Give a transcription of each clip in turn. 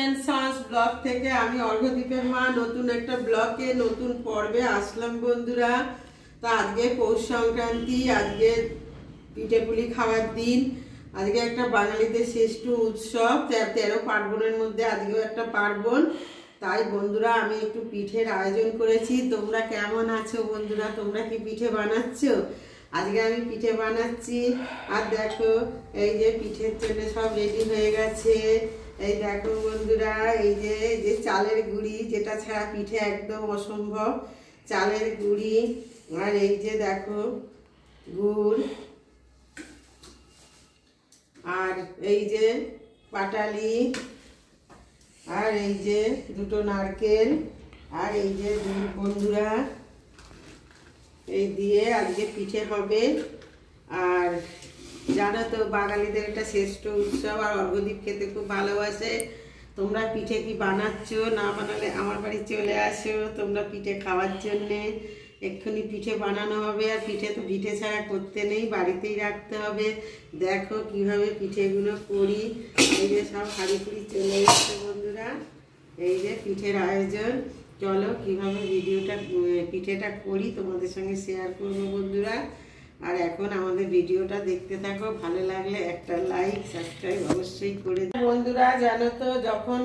And sons blog থেকে আমি অর্ঘ্যদীপের মা নতুন একটা ব্লগে নতুন পর্বে আসলাম বন্ধুরা। তো আজকে পৌষ সংক্রান্তি, আজকে পিঠেপুলি খাওয়ার দিন। আজকে একটা বাঙালিদের শ্রেষ্ঠ উৎসব, 13 পার্বণের মধ্যে আজকেও একটা পার্বণ। তাই বন্ধুরা আমি একটু পিঠের আয়োজন করেছি। তোমরা কেমন আছো বন্ধুরা? তোমরা কি পিঠে বানাচ্ছ? আজকে আমি পিঠে বানাচ্ছি। আর দেখো এই যে পিঠের জন্য সব রেডি হয়ে গেছে। এই দেখো বন্ধুরা, এই যে চালের গুঁড়ি, যেটা ছাড়া পিঠে একদম অসম্ভব, চালের গুঁড়ি। আর এই যে দেখো গুড়, আর এই যে পাটালি, আর এই যে দুটো নারকেল, আর এই যে দুধ বন্ধুরা। এই দিয়ে আজকে পিঠে হবে। আর জানো তো বাঙালিদের একটা শ্রেষ্ঠ উৎসব, আর অর্ঘ্যদীপ খেতে খুব ভালোবাসে। তোমরা পিঠে কি বানাচ্ছ? না বানালে আমার বাড়ি চলে আসো তোমরা পিঠে খাওয়ার জন্যে। এক্ষুনি পিঠে বানানো হবে। আর পিঠে তো পিঠে ছাড়া করতে নেই, বাড়িতেই রাখতে হবে। দেখো কিভাবে পিঠেগুলো করি। এই যে সব হাঁড়ি ফুড়ি চলে এসছে বন্ধুরা। এই যে পিঠের আয়োজন। চলো কিভাবে পিঠেটা করি তোমাদের সঙ্গে শেয়ার করবো বন্ধুরা। আর এখন আমাদের ভিডিওটা দেখতে থাকো, ভালো লাগলে একটা লাইক সাবস্ক্রাইব অবশ্যই করে বন্ধুরা। জানো তো যখন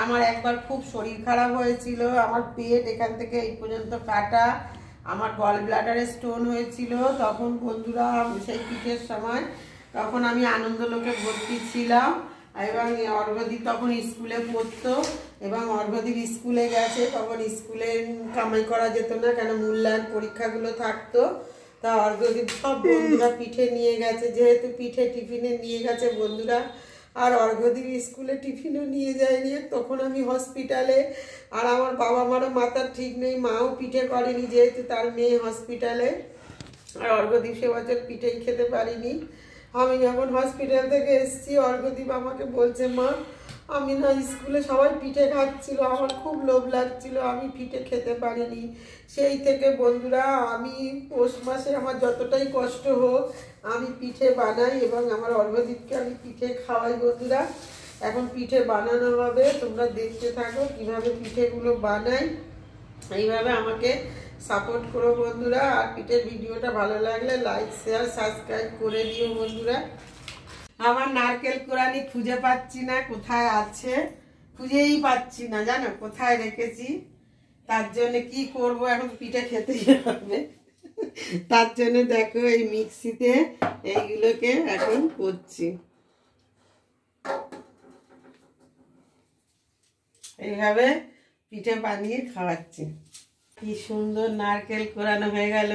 আমার একবার খুব শরীর খারাপ হয়েছিল, আমার পেট এখান থেকে এই পর্যন্ত কাটা, আমার গল ব্লাডারে স্টোন হয়েছিল, তখন বন্ধুরা সেই পিঠের সময় তখন আমি আনন্দলোকে ভর্তি ছিলাম। এবং অর্ঘ্যদীপ তখন স্কুলে পড়তো, এবং অর্ঘ্যদীপ স্কুলে গেছে, তখন স্কুলে কামাই করা যেত না, কেন মূল্যায়ন পরীক্ষাগুলো থাকতো। তা অর্ঘ্যদীপ সব বন্ধুরা পিঠে নিয়ে গেছে, যেহেতু পিঠে টিফিনে নিয়ে গেছে বন্ধুরা। আর অর্ঘ্যদীপ স্কুলে টিফিনও নিয়ে যায়নি, তখন আমি হসপিটালে। আর আমার বাবা মারও মাথার ঠিক নেই, মাও পিঠে করেনি যেহেতু তার মেয়ে হসপিটালে। আর অর্ঘ্যদীপ সে বছর পিঠেই খেতে পারিনি। আমি যখন হসপিটাল থেকে এসেছি, অর্ঘ্যদীপ আমাকে বলছে, মা আমি না স্কুলে সবাই পিঠে খাচ্ছিল, আমার খুব লোভ লাগছিল, আমি পিঠে খেতে পারিনি। সেই থেকে বন্ধুরা আমি পৌষ মাসে আমার যতটাই কষ্ট হোক আমি পিঠে বানাই, এবং আমার অর্ঘ্যদীপকে আমি পিঠে খাওয়াই বন্ধুরা। এখন পিঠে বানানো হবে, তোমরা দেখতে থাকো কিভাবে পিঠেগুলো বানাই। এইভাবে আমাকে সাপোর্ট করো বন্ধুরা। আর পিঠের ভিডিওটা ভালো লাগলে লাইক শেয়ার সাবস্ক্রাইব করে দিও বন্ধুরা। আমার নারকেল কোরানি খুঁজে পাচ্ছি না, কোথায় আছে খুঁজেই পাচ্ছি না, জানো কোথায় রেখেছি। তার জন্য কি করব, এখন পিঠে খেতেই হবে। তার জন্য দেখো এই মিক্সিতে এইগুলোকে এখন করছি। এইভাবে পিঠে বানিয়ে খাওয়াচ্ছি। কি সুন্দর নারকেল কোরানো হয়ে গেল।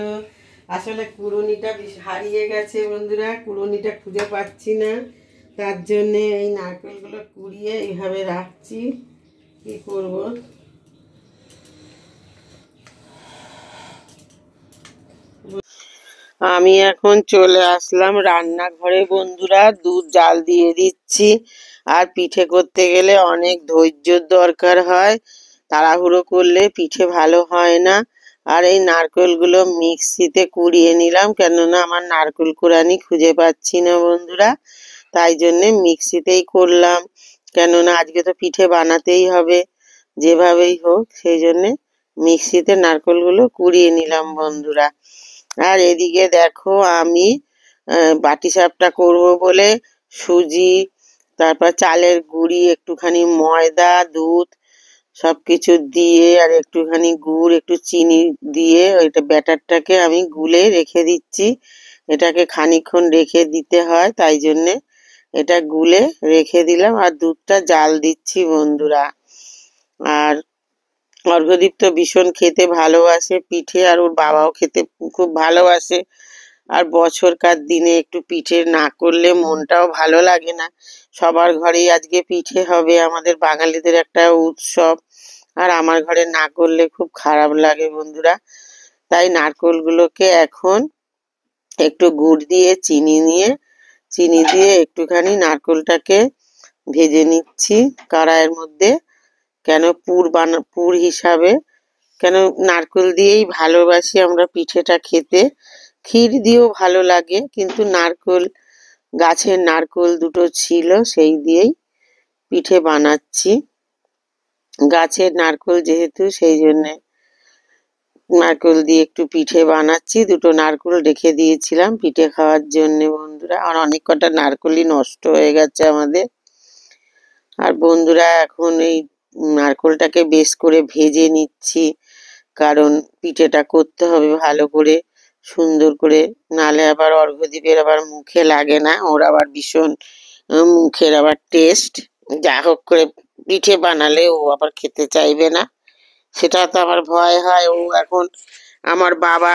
আসলে কুড়ুনিটা হারিয়ে গেছে বন্ধুরা, কুড়ুনিটা খুঁজে পাচ্ছি না, তার জন্যে এই নারকেলগুলো কুড়িয়ে এইভাবে রাখছি। কি করব, আমি এখন চলে আসলাম রান্নাঘরে বন্ধুরা। দুধ জাল দিয়ে দিচ্ছি। আর পিঠে করতে গেলে অনেক ধৈর্যের দরকার হয়, তাড়াহুড়ো করলে পিঠে ভালো হয় না। আর এই নারকেলগুলো মিক্সিতে কুড়িয়ে নিলাম, কেননা আমার নারকেল কোরানি খুঁজে পাচ্ছি না বন্ধুরা, তাই জন্যে মিক্সিতেই করলাম, কেননা আজকে তো পিঠে বানাতেই হবে যেভাবেই হোক, সেই জন্যে মিক্সিতে নারকেলগুলো কুড়িয়ে নিলাম বন্ধুরা। আর এদিকে দেখো আমি বাটিসাপটা করব বলে সুজি, তারপর চালের গুঁড়ি, একটুখানি ময়দা, দুধ সব কিছু দিয়ে, আর একটুখানি গুড়, একটু চিনি দিয়ে ওইটা ব্যাটারটাকে আমি গুলে রেখে দিচ্ছি। এটাকে খানিকক্ষণ রেখে দিতে হয়, তাই জন্যে এটা গুলে রেখে দিলাম। আর দুধটা জাল দিচ্ছি বন্ধুরা। আর অর্ঘ্যদীপ তো ভীষণ খেতে ভালোবাসে পিঠে, আর ওর বাবাও খেতে খুব ভালোবাসে। আর বছরকার দিনে একটু পিঠে না করলে মনটাও ভালো লাগে না। সবার ঘরেই আজকে পিঠে হবে, আমাদের বাঙালিদের একটা উৎসব, আর আমার ঘরে না করলে খুব খারাপ লাগে বন্ধুরা। তাই নারকেলগুলোকে এখন একটু গুড় দিয়ে চিনি দিয়ে একটুখানি নারকেলটাকে ভেজে নিচ্ছি কড়াইয়ের মধ্যে, কেন পুর হিসাবে, কেন নারকেল দিয়েই ভালোবাসি আমরা পিঠেটা খেতে। ক্ষীর দিয়েও ভালো লাগে, কিন্তু নারকেল, গাছের নারকেল দুটো ছিল সেই দিয়েই পিঠে বানাচ্ছি। গাছের নারকেল যেহেতু, সেই জন্যে নারকেল দিয়ে একটু পিঠে বানাচ্ছি। দুটো নারকেল রেখে দিয়েছিলাম পিঠে খাওয়ার জন্য বন্ধুরা, আর অনেক কটা নারকেলই নষ্ট হয়ে গেছে আমাদের। আর বন্ধুরা এখন এই নারকেলটাকে বেশ করে ভেজে নিচ্ছি, কারণ পিঠেটা করতে হবে ভালো করে, সুন্দর করে, নালে আবার অর্ঘ্যদীপের আবার মুখে লাগে না, ওর আবার ভীষণ মুখের আবার টেস্ট। যা হোক করে পিঠে বানালে ও আবার খেতে চাইবে না, সেটা তো আমার ভয় হয়। ও এখন আমার বাবা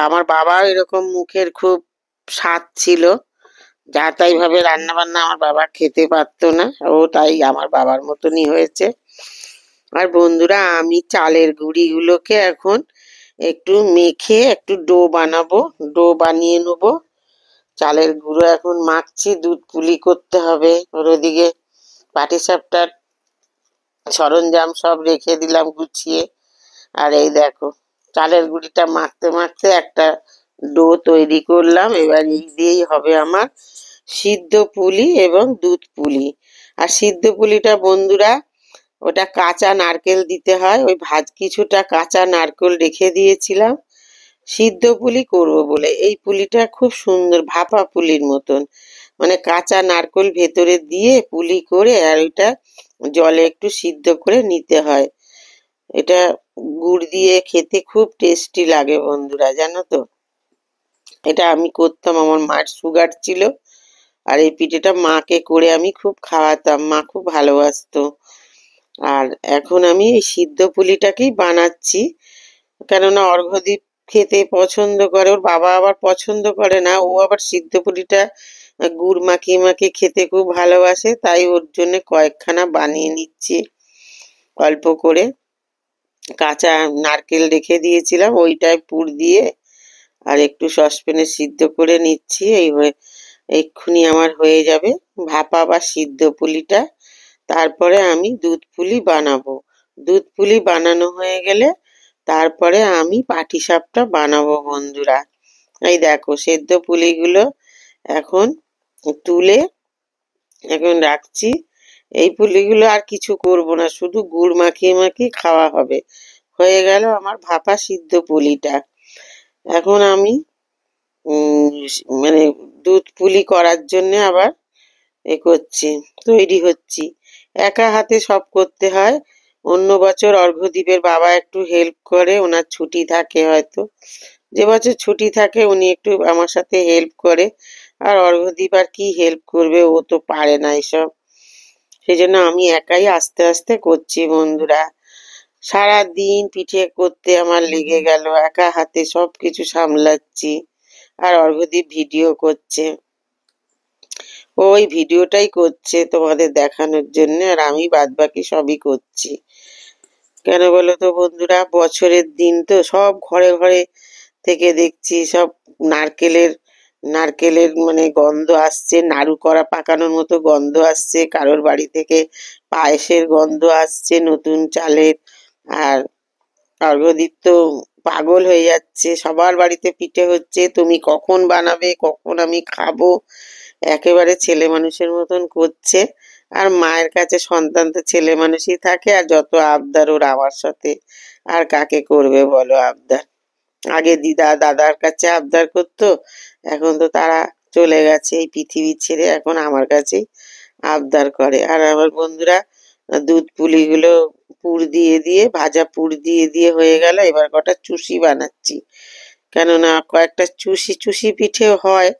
আমার বাবাও এরকম মুখের খুব স্বাদ ছিল, যা তাই ভাবে রান্না বান্না আমার বাবা খেতে পারতো না, ও তাই আমার বাবার মতনই হয়েছে। আর বন্ধুরা আমি চালের গুঁড়িগুলোকে এখন একটু মেখে একটু ডো বানাবো, ডো বানিয়ে নেবো। চালের গুঁড়ো এখন মাখছি, দুধ পুলি করতে হবে। ওর ওদিকে পাটিসাপটার সরঞ্জাম সব রেখে দিলাম গুছিয়ে। আর এই দেখো চালের গুঁড়িটা মাখতে মাখতে একটা ডো তৈরি করলাম। এবার এই দিয়েই হবে আমার সিদ্ধ পুলি এবং দুধ পুলি। আর সিদ্ধ পুলিটা বন্ধুরা ওটা কাঁচা নারকেল দিতে হয়, ওই কিছুটা কাঁচা নারকেল রেখে দিয়েছিলাম সিদ্ধ পুলি করব বলে। এই পুলিটা খুব সুন্দর, ভাপা পুলির মতন, মানে কাঁচা নারকেল ভেতরে দিয়ে পুলি করে আর ওইটা জলে একটু সিদ্ধ করে নিতে হয়। এটা গুড় দিয়ে খেতে খুব টেস্টি লাগে বন্ধুরা, জানো তো। এটা আমি করতাম, আমার মার সুগার ছিল, আর এই পিঠেটা মাকে করে আমি খুব খাওয়াতাম, মা খুব ভালোবাসতো। আর এখন আমি এই সিদ্ধ পুলিটাকেই বানাচ্ছি, কেননা অর্ঘ্যদীপ খেতে পছন্দ করে, ওর বাবা আবার পছন্দ করে না, ও আবার সিদ্ধ পুলিটা গুড় মাখিয়ে মাখিয়ে খেতে খুব ভালোবাসে, তাই ওর জন্য কয়েকখানা বানিয়ে নিচ্ছি অল্প করে। কাঁচা নারকেল রেখে দিয়েছিলাম, ওইটায় পুর দিয়ে আর একটু সসপ্যানে সিদ্ধ করে নিচ্ছি। এক্ষুনি আমার হয়ে যাবে ভাপা বা সিদ্ধ পুলিটা। তারপরে আমি দুধ পুলি বানাবো। দুধ পুলি বানানো হয়ে গেলে তারপরে আমি পাটিসাপটা বানাবো বন্ধুরা। এই দেখো সেদ্ধ পুলিগুলো এখন তুলে এখন রাখছি। এই পুলিগুলো আর কিছু করব না, শুধু গুড় মাখিয়ে মাখিয়ে খাওয়া হবে। হয়ে গেল আমার ভাপা সিদ্ধ পুলিটা। এখন আমি মানে দুধ পুলি করার জন্য আবার করছি, তৈরি হচ্ছি। একা হাতে সব করতে হয়। অন্য বছর অর্ঘ্যদীপের বাবা একটু হেল্প করে, ওনার ছুটি থাকে হয়তো, যে বছর ছুটি থাকে উনি একটু আমার সাথে হেল্প করে। আর অর্ঘ্যদীপ আর কি হেল্প করবে, ও তো পারে না এসব, সেই জন্য আমি একাই আস্তে আস্তে করছি বন্ধুরা। সারা দিন পিঠে করতে আমার লেগে গেল, একা হাতে সব কিছু সামলাচ্ছি। আর অর্ঘ্যদীপ ভিডিও করছে, ওই ভিডিওটাই করছে তোমাদের দেখানোর জন্য, আর আমি বাদবাকি সবই করছি। কেন বলো তো বন্ধুরা, বছরের দিন তো সব ঘরে ঘরে থেকে দেখছি সব নারকেলের নারকেলের মানে গন্ধ আসছে, নাড়ু করা পাকানোর মতো গন্ধ আসছে, কারোর বাড়ি থেকে পায়েসের গন্ধ আসছে নতুন চালের। আর অর্ঘ্যদীপ তো পাগল হয়ে যাচ্ছে, সবার বাড়িতে পিঠে হচ্ছে, তুমি কখন বানাবে, কখন আমি খাবো, একেবারে ছেলে মানুষের মতন করছে। আর মায়ের কাছে সন্তান তো ছেলে মানুষই থাকে, আর যত আবদার ওর আমার সাথে, আর কাকে করবে বলো আবদার। আগে দিদা দাদার কাছে আবদার করতো, এখন তো তারা চলে গেছে এই পৃথিবী ছেড়ে, এখন আমার কাছেই আবদার করে। আর আমার বন্ধুরা দুধ পুলিগুলো পুর দিয়ে দিয়ে ভাজা পুর দিয়ে দিয়ে হয়ে গেল, এবার কটা চুষি বানাচ্ছি, কেননা কয়েকটা চুষি চুষি পিঠেও হয়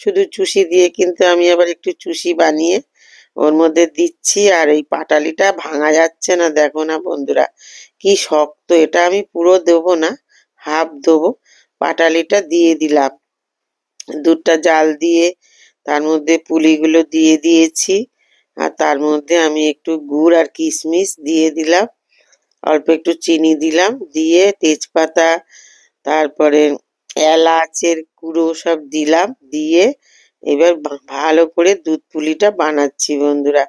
শুধু চুষি দিয়ে, কিন্তু আমি আবার একটু চুষি বানিয়ে ওর মধ্যে দিচ্ছি। আর এই পাটালিটা ভাঙা যাচ্ছে না, দেখো না বন্ধুরা কি শক্ত, এটা আমি পুরো দেবো না, হাফ দেবো। পাটালিটা দিয়ে দিলাম, দুধটা জাল দিয়ে তার মধ্যে পুলিগুলো দিয়ে দিয়েছি। আর তার মধ্যে আমি একটু গুড় আর কিশমিশ দিয়ে দিলাম, অল্প একটু চিনি দিলাম, দিয়ে তেজপাতা, তারপরে এলাচের গুঁড়ো সব দিলাম, দিয়ে এবার ভালো করে দুধ পুলিটা বানাচ্ছি বন্ধুরা।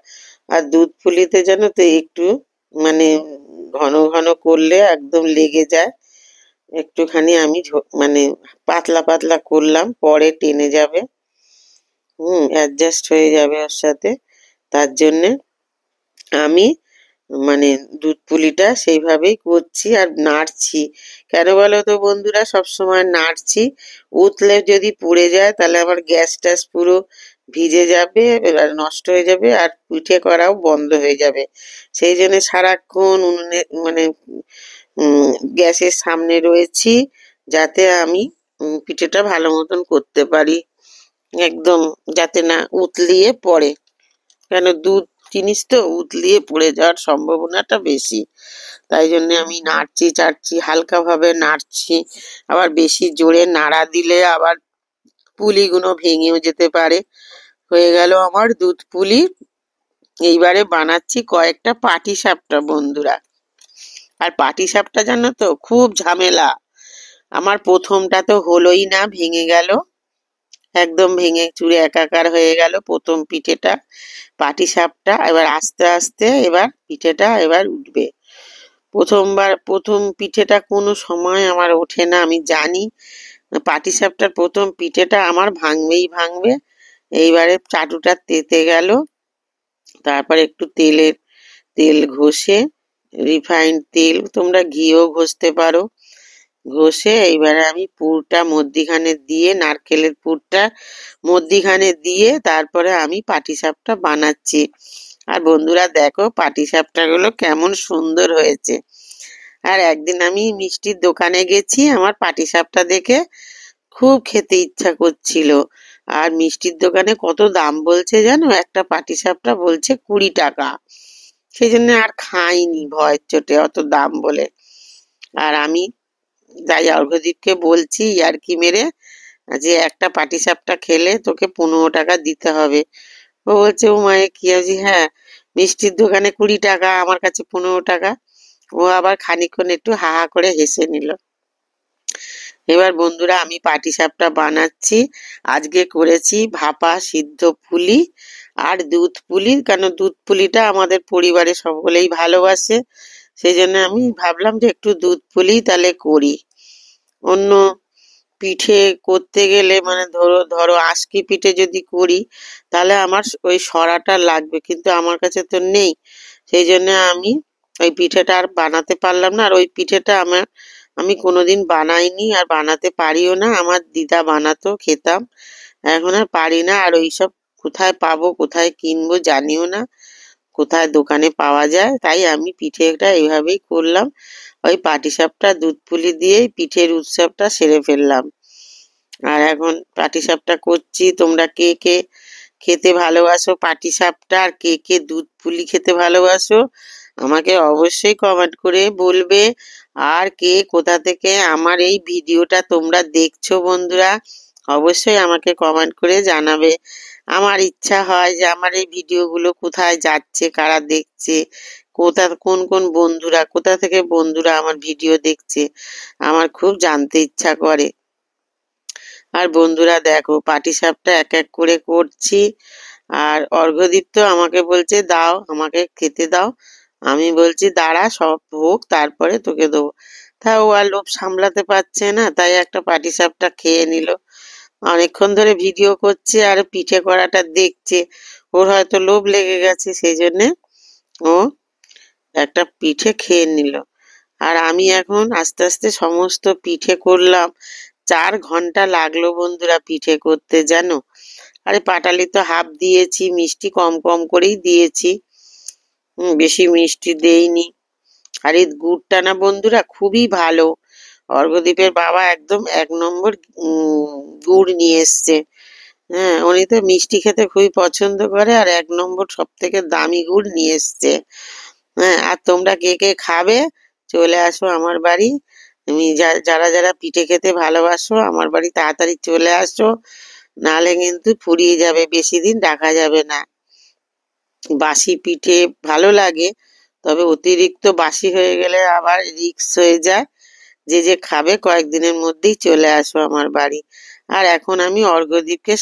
আর দুধ পুলিতে জানো তো একটু মানে ঘন ঘন করলে একদম লেগে যায়, একটুখানি আমি মানে পাতলা পাতলা করলাম, পরে টেনে যাবে, অ্যাডজাস্ট হয়ে যাবে ওর সাথে, তার জন্যে আমি মানে দুধ পুলিটা সেইভাবেই করছি আর নাড়ছি। কেন বলো তো বন্ধুরা, সবসময় নাড়ছি, উতলে যদি পুড়ে যায় তাহলে আমার গ্যাস ট্যাস পুরো ভিজে যাবে, এবার নষ্ট হয়ে যাবে আর পিঠে করাও বন্ধ হয়ে যাবে। সেই জন্য সারাক্ষণ উনুনে মানে গ্যাসের সামনে রয়েছি, যাতে আমি পিঠেটা ভালো মতন করতে পারি, একদম যাতে না উতলিয়ে পড়ে। কেন দুধ জিনিস তো উতলিয়ে পড়ে যাওয়ার সম্ভাবনাটা বেশি। তাই জন্য আমি নাড়ছি চাড়ছি, হালকাভাবে নাড়ছি। আবার বেশি জোরে নাড়া দিলে আবার পুলিগুলো ভেঙেও যেতে পারে। হয়ে গেল আমার দুধ পুলি। এইবারে বানাচ্ছি কয়েকটা পাটিসাপটা বন্ধুরা। আর পাটিসাপটা জানো তো খুব ঝামেলা। আমার প্রথমটা তো হলোই না, ভেঙে গেল, একদম ভেঙে চুরে একাকার হয়ে গেল প্রথম পিঠেটা, পাটিসাপটা। এবার আস্তে আস্তে এবার পিঠেটা এবার উঠবে। প্রথম পিঠেটা কোনো সময় আমার ওঠে না, আমি জানি। পাটিসাপটার প্রথম পিঠেটা আমার ভাঙবেই ভাঙবে। এইবারে চাটুটা তেতে গেল, তারপর একটু তেল ঘষে, রিফাইন্ড তেল, তোমরা ঘিও ঘষতে পারো, ঘষে এইবারে আমি পুরটা মধ্যিখানে দিয়ে, নারকেলের পুরটা মধ্যিখানে দিয়ে তারপরে আমি পাটিসাপটা বানাচ্ছি। আর বন্ধুরা দেখো পাটিসাপটাগুলো কেমন সুন্দর হয়েছে। আর একদিন আমি মিষ্টির দোকানে গেছি, আমার পাটিসাপটা দেখে খুব খেতে ইচ্ছা করছিল। আর মিষ্টির দোকানে কত দাম বলছে জানো, একটা পাটিসাপটা বলছে 20 টাকা। সেই জন্য আর খাইনি ভয়ের চোটে অত দাম বলে। আর আমি তাই অর্ঘ্যদীপকে বলছি ইয়ার্কি মেরে যে একটা পাটিসাপটা খেলে তোকে 15 টাকা দিতে হবে। ও বলছে ও মায়ে কি আছে, হ্যাঁ মিষ্টির দোকানে 20 টাকা, আমার কাছে 15 টাকা। ও আবার খানিকক্ষণ একটু হা হা করে হেসে নিল। এবার বন্ধুরা আমি পাটিসাপটা বানাচ্ছি। আজকে করেছি ভাপা সিদ্ধ পুলি আর দুধ পুলি, কেন দুধ পুলিটা আমাদের পরিবারে সকলেই ভালোবাসে। সেই জন্য আমি ভাবলাম যে একটু দুধ পুলি তাহলে করি। অন্য পিঠে করতে গেলে মানে ধরো ধরো আঁশকি পিঠে যদি করি তাহলে আমার ওই সরাটা লাগবে, কিন্তু আমার কাছে তো নেই। সেই জন্য আমি ওই পিঠেটা আর বানাতে পারলাম না। আর ওই পিঠেটা আমি কোনোদিন বানাইনি আর বানাতে পারিও না। আমার দিদা বানাতো, খেতাম, এখন আর পারি না। আর ওইসব কোথায় পাবো কোথায় কিনবো জানিও না, কোথায় দোকানে পাওয়া যায়। তাই আমি পিঠেটা এইভাবেই করলাম, ওই পাটিসাপটা দুধ পুলি দিয়েই পিঠের উৎসবটা সেরে ফেললাম। আর এখন পাটিসাপটা করছি। তোমরা কে কে খেতে ভালোবাসো পাটিসাপটা, আর কে কে দুধ পুলি খেতে ভালোবাসো আমাকে অবশ্যই কমেন্ট করে বলবে। আর কে কোথা থেকে আমার এই ভিডিওটা তোমরা দেখছো বন্ধুরা, অবশ্যই আমাকে কমেন্ট করে জানাবে। আমার ইচ্ছা হয় যে আমার এই ভিডিওগুলো কোথায় যাচ্ছে, কারা দেখছে, কোন কোন বন্ধুরা, কোথা থেকে বন্ধুরা আমার ভিডিও দেখছে, আমার খুব জানতে ইচ্ছা করে। আর বন্ধুরা দেখো পাটিসাপটা এক এক করে করছি। আর অর্ঘ্যদীপ তো আমাকে বলছে দাও, আমাকে খেতে দাও। আমি বলছি দাঁড়া সব হোক তারপরে তোকে দেবো। তা ও আর লোভ সামলাতে পারছে না, তাই একটা পাটিসাপটা খেয়ে নিল। অনেকক্ষণ ধরে ভিডিও করছে আর পিঠে করাটা দেখছে, ওর হয়তো লোভ লেগে গেছে, সেই জন্যে ও একটা পিঠে খেয়ে নিল। আর আমি এখন আস্তে আস্তে সমস্ত পিঠে করলাম। 4 ঘন্টা লাগলো বন্ধুরা পিঠে করতে জানো। আরে পাটালি তো হাফ দিয়েছি, মিষ্টি কম কম করেই দিয়েছি, বেশি মিষ্টি দেইনি। আর এই গুড়টা না বন্ধুরা খুবই ভালো। অর্ঘ্যদীপের বাবা একদম 1 নম্বর গুড় নিয়ে এসছে। হ্যাঁ উনি তো মিষ্টি খেতে খুবই পছন্দ করে, আর 1 নম্বর সব থেকে দামি গুড় নিয়ে এসছে। হ্যাঁ আর তোমরা কে কে খাবে চলে আসো আমার বাড়ি। তুমি যারা যারা পিঠে খেতে ভালোবাসো আমার বাড়ি তাড়াতাড়ি চলে আসো, নাহলে কিন্তু ফুরিয়ে যাবে, বেশি দিন রাখা যাবে না। বাসি পিঠে ভালো লাগে, তবে অতিরিক্ত বাসি হয়ে গেলে আবার রিস্ক হয়ে যায়। যে যে খাবে কয়েকদিনের মধ্যেই চলে আসো আমার বাড়ি। আর এখন আমি অর্ঘ্যদীপকে